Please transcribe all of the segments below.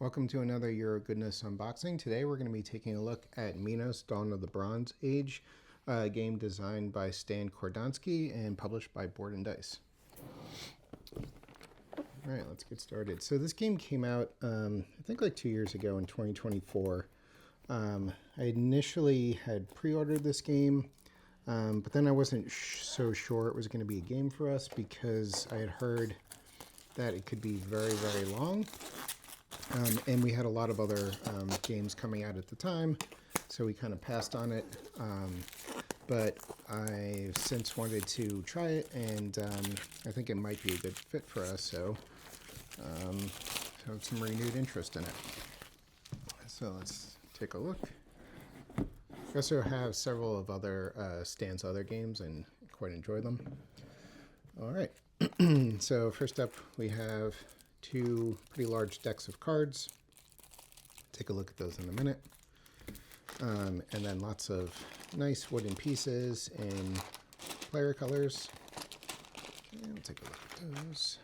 Welcome to another Year of Goodness unboxing. Today we're going to be taking a look at Minos, Dawn of the Bronze Age, a game designed by Stan Kordonski and published by Board and Dice. All right, let's get started. So this game came out, I think like 2 years ago in 2024. I initially had pre-ordered this game, but then I wasn't so sure it was going to be a game for us because I had heard that it could be very, very long. And we had a lot of other games coming out at the time, so we kind of passed on it. But I've since wanted to try it, and I think it might be a good fit for us, so I have some renewed interest in it. So let's take a look. I also have several of Stan's other games and quite enjoy them. All right, so first up we have two pretty large decks of cards. Take a look at those in a minute. And then lots of nice wooden pieces in player colors. Okay, we'll take a look at those.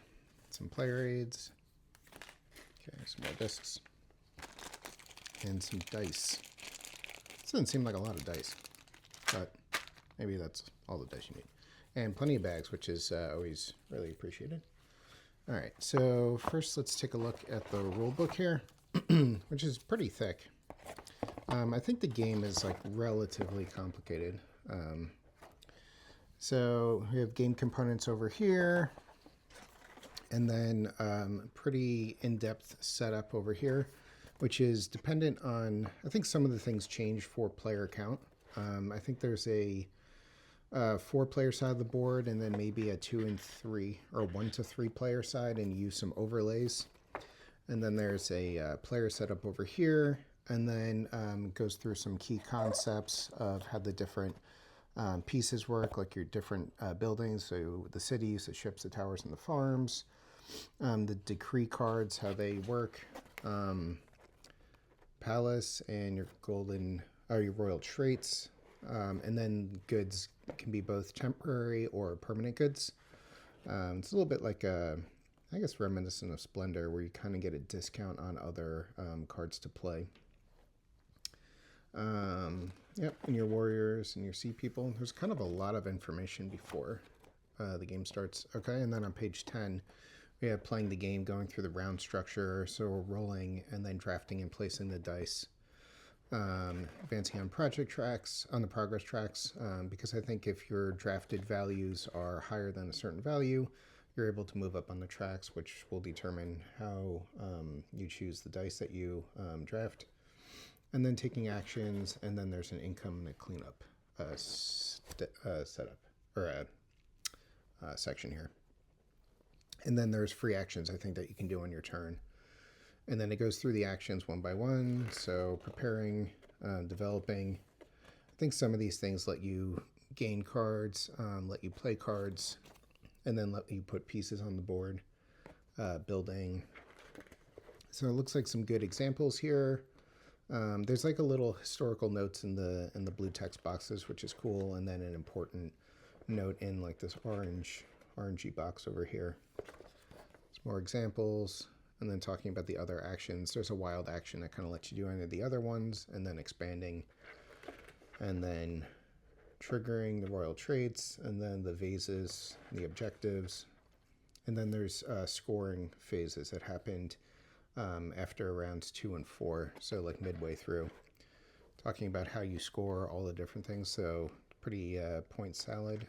Some player aids. Okay, some more discs. And some dice. This doesn't seem like a lot of dice, but maybe that's all the dice you need. And plenty of bags, which is always really appreciated. All right, so first let's take a look at the rule book here, which is pretty thick. I think the game is like relatively complicated. So we have game components over here, and then pretty in-depth setup over here, which is dependent on, I think some of the things change for player count. I think there's a 4-player side of the board, and then maybe a 2 and 3 or 1 to 3 player side, and use some overlays. And then there's a player setup over here, and then goes through some key concepts of how the different pieces work, like your different buildings, so the cities, the ships, the towers, and the farms. The decree cards, how they work, palace, and your your royal traits. And then goods can be both temporary or permanent goods. It's a little bit like I guess reminiscent of Splendor, where you kind of get a discount on other cards to play. Yep, and your warriors and your sea people. There's kind of a lot of information before the game starts. Okay, and then on page 10, we have playing the game, going through the round structure. So we're rolling and then drafting and placing the dice. Advancing on the progress tracks, because I think if your drafted values are higher than a certain value, you're able to move up on the tracks, which will determine how you choose the dice that you draft. And then taking actions, and then there's an income and a cleanup setup, or a section here. And then there's free actions, I think, that you can do on your turn. And then it goes through the actions one by one. So preparing, developing. I think some of these things let you gain cards, let you play cards, and then let you put pieces on the board, building. So it looks like some good examples here. There's like a little historical notes in the blue text boxes, which is cool, and then an important note in like this orangey box over here. Some more examples. And then talking about the other actions, there's a wild action that kind of lets you do any of the other ones, and then expanding, and then triggering the royal traits, and then the vases, the objectives, and then there's scoring phases that happened after rounds 2 and 4, so like midway through, talking about how you score all the different things. So pretty point salad,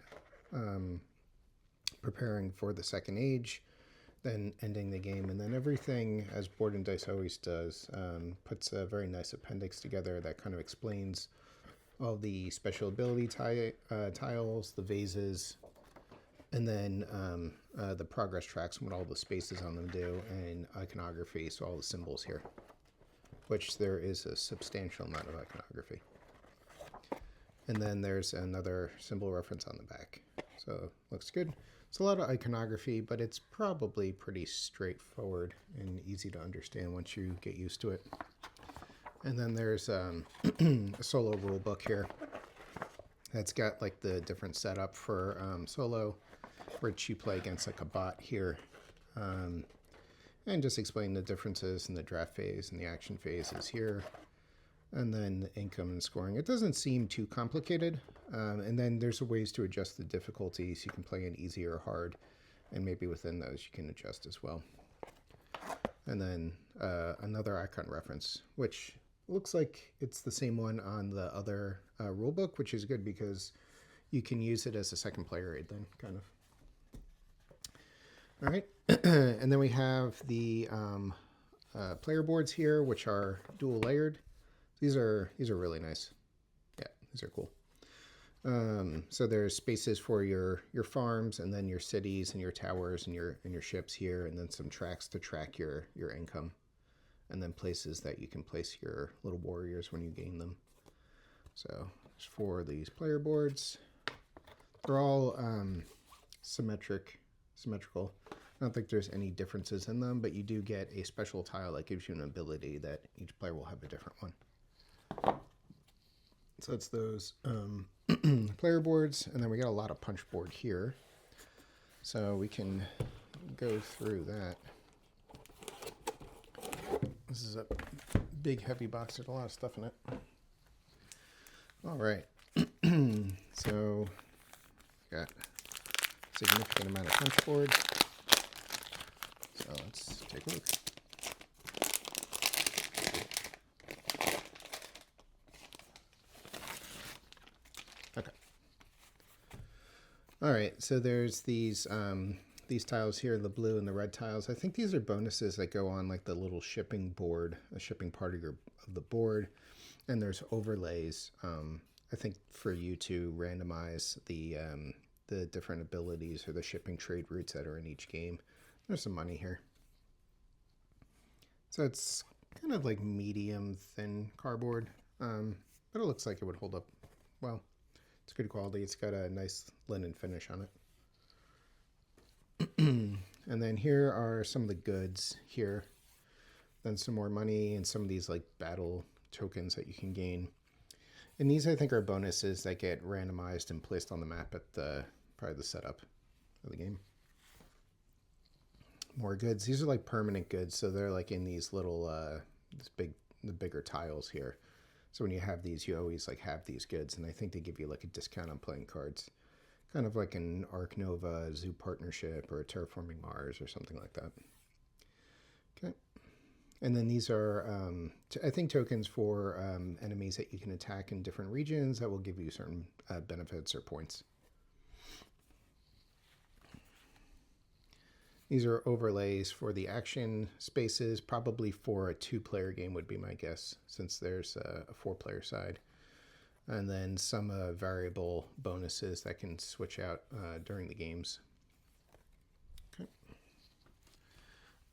preparing for the second age, then ending the game, and then everything, as Board and Dice always does, puts a very nice appendix together that kind of explains all the special ability tiles, the vases, and then the progress tracks and what all the spaces on them do, and iconography, so all the symbols here, which there is a substantial amount of iconography. And then there's another symbol reference on the back, so looks good. It's a lot of iconography, but it's probably pretty straightforward and easy to understand once you get used to it. And then there's a solo rule book here that's got like the different setup for solo, which you play against like a bot here. and just explain the differences in the draft phase and the action phases here, and then the income and scoring. It doesn't seem too complicated, and then there's ways to adjust the difficulties. You can play in easy or hard, and maybe within those you can adjust as well. And then another icon reference, which looks like it's the same one on the other rulebook, which is good because you can use it as a second player aid then, kind of. All right, and then we have the player boards here, which are dual layered. These are really nice. Yeah, these are cool. So there's spaces for your farms, and then your cities and your towers and your ships here, and then some tracks to track your income, and then places that you can place your little warriors when you gain them. So there's 4 of these player boards. They're all symmetrical. I don't think there's any differences in them, but you do get a special tile that gives you an ability that each player will have a different one. So it's those player boards, and then we got a lot of punch board here. So we can go through that. This is a big heavy box. There's a lot of stuff in it. All right. So got a significant amount of punch board. So let's take a look. Okay. All right, so there's these tiles here, the blue and the red tiles. I think these are bonuses that go on like the little shipping board, a shipping part of the board, and there's overlays. I think for you to randomize the different abilities or the shipping trade routes that are in each game. There's some money here. So it's kind of like medium thin cardboard, but it looks like it would hold up well. It's good quality. It's got a nice linen finish on it. And then here are some of the goods here. Then some more money and some of these like battle tokens that you can gain. And these I think are bonuses that get randomized and placed on the map at probably the setup of the game. More goods. These are like permanent goods, so they're like in these little the bigger tiles here. So when you have these, you always like have these goods, and I think they give you like a discount on playing cards, kind of like an Arc Nova Zoo partnership or a Terraforming Mars or something like that. Okay, and then these are I think tokens for enemies that you can attack in different regions that will give you certain benefits or points. These are overlays for the action spaces, probably for a 2-player game would be my guess, since there's a 4-player side. And then some variable bonuses that can switch out during the games.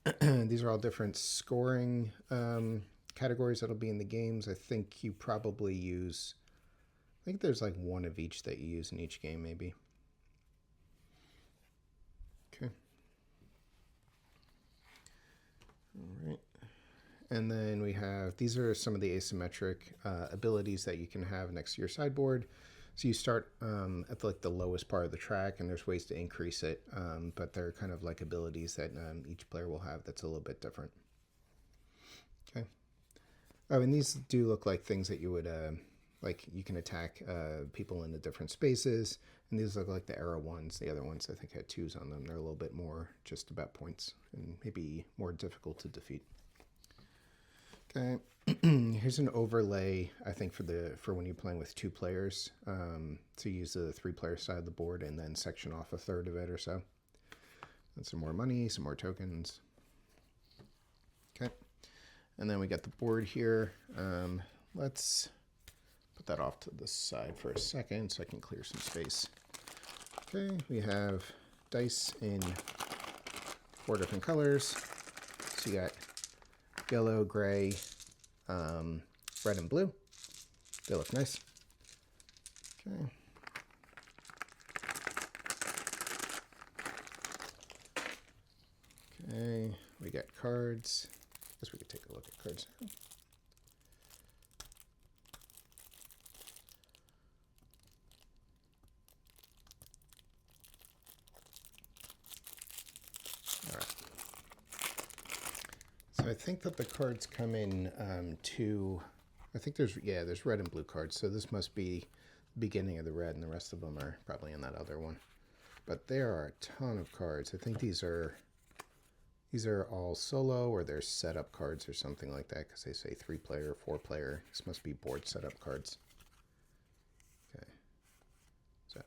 Okay. These are all different scoring categories that'll be in the games. I think you probably use, I think there's like one of each that you use in each game maybe. Okay. All right, and then we have, these are some of the asymmetric abilities that you can have next to your sideboard. So you start at like the lowest part of the track, and there's ways to increase it, but they're kind of like abilities that each player will have that's a little bit different. Okay. Oh, and these do look like things that you would, like you can attack people in the different spaces, and these look like the arrow ones. The other ones I think had 2s on them. They're a little bit more just about points and maybe more difficult to defeat. Okay, here's an overlay I think for when you're playing with 2 players, to use the 3-player side of the board and then section off a third of it or so. And some more money, some more tokens. Okay, and then we got the board here. Let's put that off to the side for a second so I can clear some space. Okay, we have dice in 4 different colors. So you got yellow, gray, red, and blue. They look nice. Okay. Okay, we got cards. I guess we could take a look at cards now. So I think that the cards come in two. I think there's red and blue cards. So this must be the beginning of the red, and the rest of them are probably in that other one. But there are a ton of cards. I think these are all solo, or they're setup cards or something like that, because they say 3-player, 4-player. This must be board setup cards. Okay, so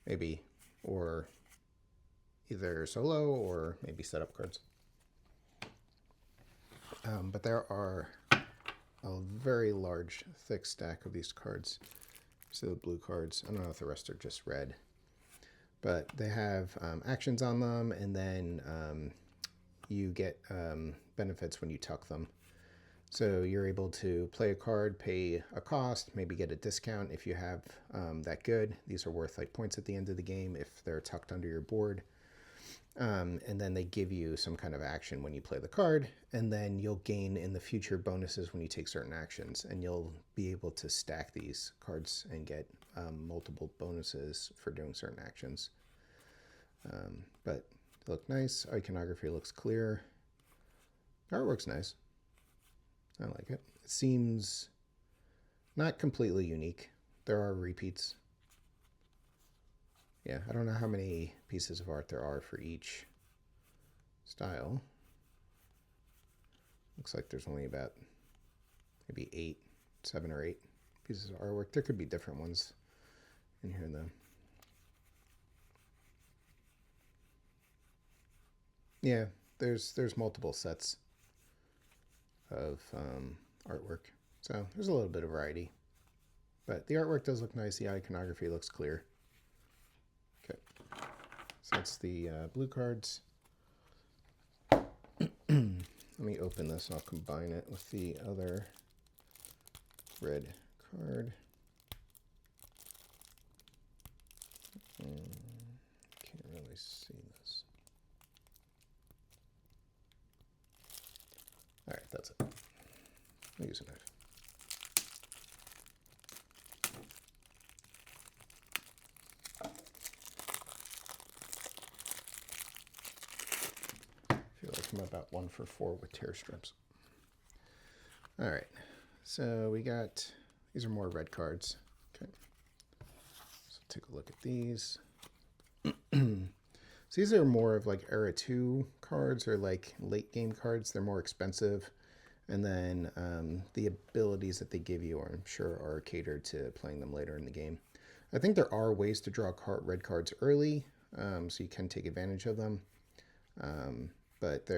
maybe, or either solo or maybe setup cards. But there are a very large, thick stack of these cards. So the blue cards, I don't know if the rest are just red, but they have actions on them, and then you get benefits when you tuck them. So you're able to play a card, pay a cost, maybe get a discount if you have that good. These are worth like points at the end of the game if they're tucked under your board. And then they give you some kind of action when you play the card, and then you'll gain in the future bonuses when you take certain actions, and you'll be able to stack these cards and get multiple bonuses for doing certain actions. But they look nice. Iconography looks clear. Artwork's nice. I like it. It seems not completely unique. There are repeats. Yeah, I don't know how many pieces of art there are for each style. Looks like there's only about maybe 7 or 8 pieces of artwork. There could be different ones in here though. Yeah, there's multiple sets of artwork, so there's a little bit of variety. But the artwork does look nice. The iconography looks clear. Okay, so that's the blue cards. Let me open this and I'll combine it with the other red card. Can't really see this. All right, that's it. I'll use a knife. I feel like I'm about 1 for 4 with tear strips. All right, so we got, these are more red cards. Okay, so take a look at these. So these are more of like Era 2 cards, or like late game cards. They're more expensive. And then the abilities that they give you, I'm sure, are catered to playing them later in the game. I think there are ways to draw red cards early, so you can take advantage of them. But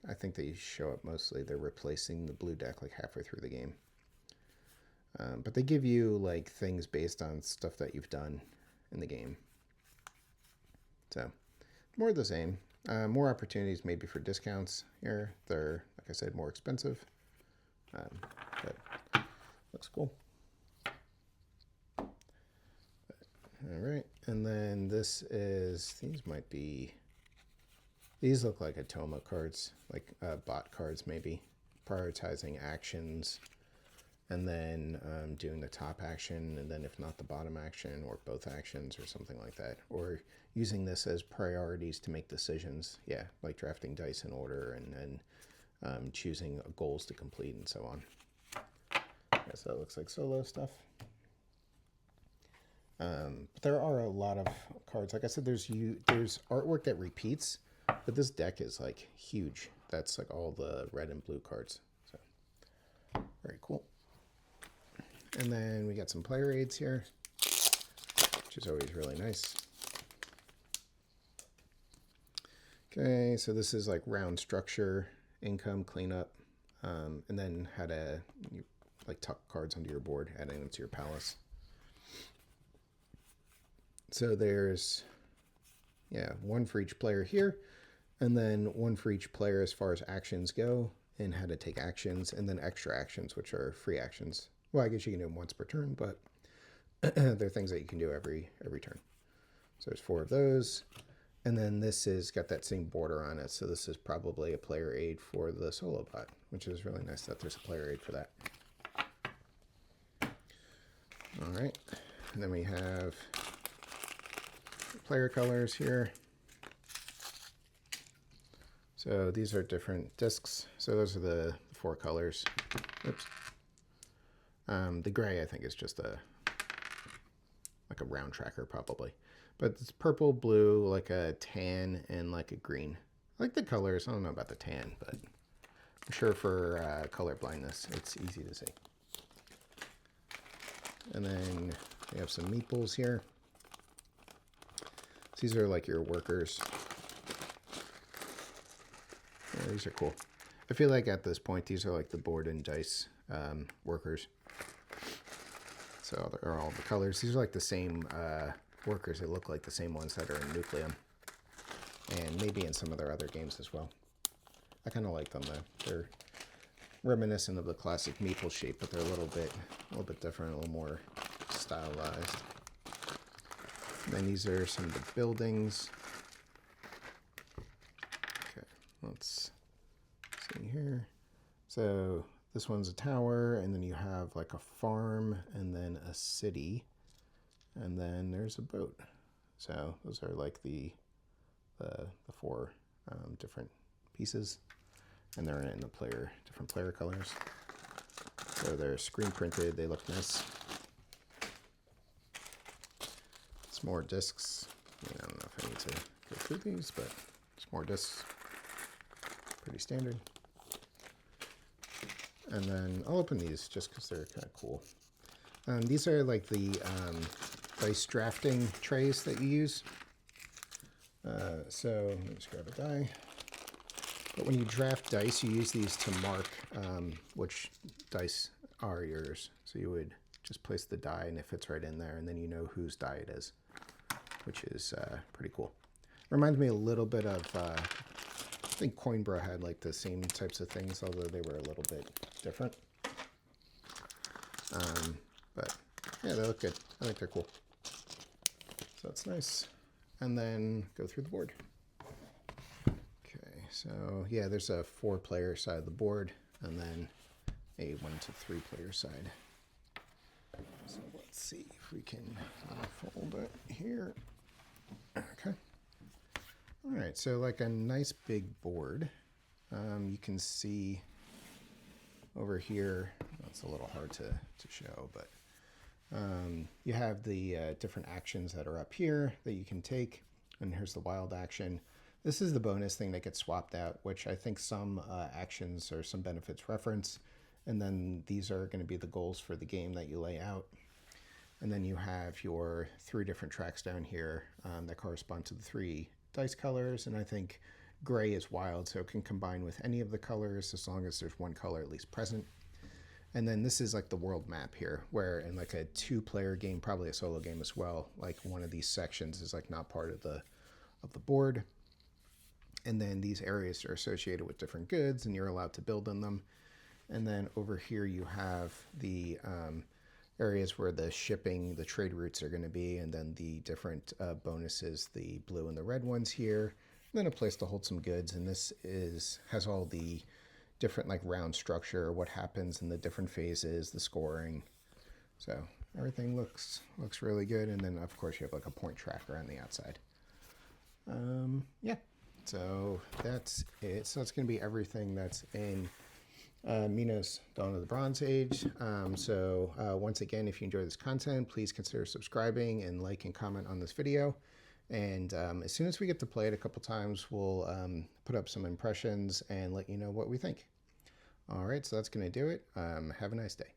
I think they show up mostly. They're replacing the blue deck like halfway through the game. But they give you like things based on stuff that you've done in the game. So more of the same. More opportunities maybe for discounts here. They're, like I said, more expensive. But looks cool. All right, and then these look like Atoma cards, like bot cards maybe, prioritizing actions, and then doing the top action, and then if not the bottom action, or both actions, or something like that, or using this as priorities to make decisions. Yeah, like drafting dice in order, and then choosing goals to complete, and so on. I guess that looks like solo stuff. But there are a lot of cards. Like I said, there's artwork that repeats, but this deck is like huge. That's like all the red and blue cards. So very cool. And then we got some player aids here, which is always really nice. Okay, so this is like round structure, income, cleanup, and then how to like tuck cards onto your board, adding them to your palace. So there's, yeah, 1 for each player here, and then 1 for each player as far as actions go, and how to take actions, and then extra actions, which are free actions. Well, I guess you can do them once per turn, but they're things that you can do every turn. So there's 4 of those. And then this has got that same border on it, so this is probably a player aid for the solo bot, which is really nice that there's a player aid for that. All right, and then we have player colors here. So these are different discs. So those are the 4 colors. Oops. The gray, I think, is just like a round tracker probably. But it's purple, blue, like a tan, and like a green. I like the colors. I don't know about the tan, but I'm sure for color blindness, it's easy to see. And then we have some meeples here. These are like your workers. Yeah, these are cool. I feel like at this point, these are like the board and dice workers. So they're all the colors. These are like the same workers. They look like the same ones that are in Nucleum. And maybe in some of their other games as well. I kind of like them though. They're reminiscent of the classic meeple shape, but they're a little bit different, a little more stylized. And then these are some of the buildings. Okay, let's see here. So this one's a tower, and then you have like a farm, and then a city, and then there's a boat. So those are like the 4 different pieces, and they're in the different player colors. So they're screen printed. They look nice. It's more discs. I don't know if I need to go through these, but it's more discs. Pretty standard. And then I'll open these just because they're kind of cool. These are like the dice drafting trays that you use. So let me just grab a die. But when you draft dice, you use these to mark which dice are yours. So you would just place the die and it fits right in there, and then you know whose die it is, which is pretty cool. Reminds me a little bit of, I think Coinbra had like the same types of things, although they were a little bit different. But yeah, they look good. I think they're cool. So that's nice. And then go through the board. Okay, so yeah, there's a 4-player side of the board, and then a 1 to 3 player side. So let's see if we can fold it here. Okay. All right, so like a nice big board. You can see over here, it's a little hard to show, but you have the different actions that are up here that you can take, and here's the wild action. This is the bonus thing that gets swapped out, which I think some actions or some benefits reference, and then these are going to be the goals for the game that you lay out. And then you have your 3 different tracks down here that correspond to the 3 dice colors, and I think gray is wild, so it can combine with any of the colors as long as there's one color at least present. And then this is like the world map here, where in like a 2-player game, probably a solo game as well, like one of these sections is like not part of the board. And then these areas are associated with different goods, and you're allowed to build on them. And then over here you have the areas where the shipping, the trade routes are going to be, and then the different bonuses, the blue and the red ones here, and then a place to hold some goods. And this has all the different like round structure, what happens in the different phases, the scoring. So everything looks really good. And then of course you have like a point tracker on the outside. Yeah, so that's it. So it's going to be everything that's in Minos, Dawn of the Bronze Age. Once again, if you enjoy this content, please consider subscribing and like and comment on this video. And as soon as we get to play it a couple times, we'll put up some impressions and let you know what we think. All right, so that's going to do it. Have a nice day.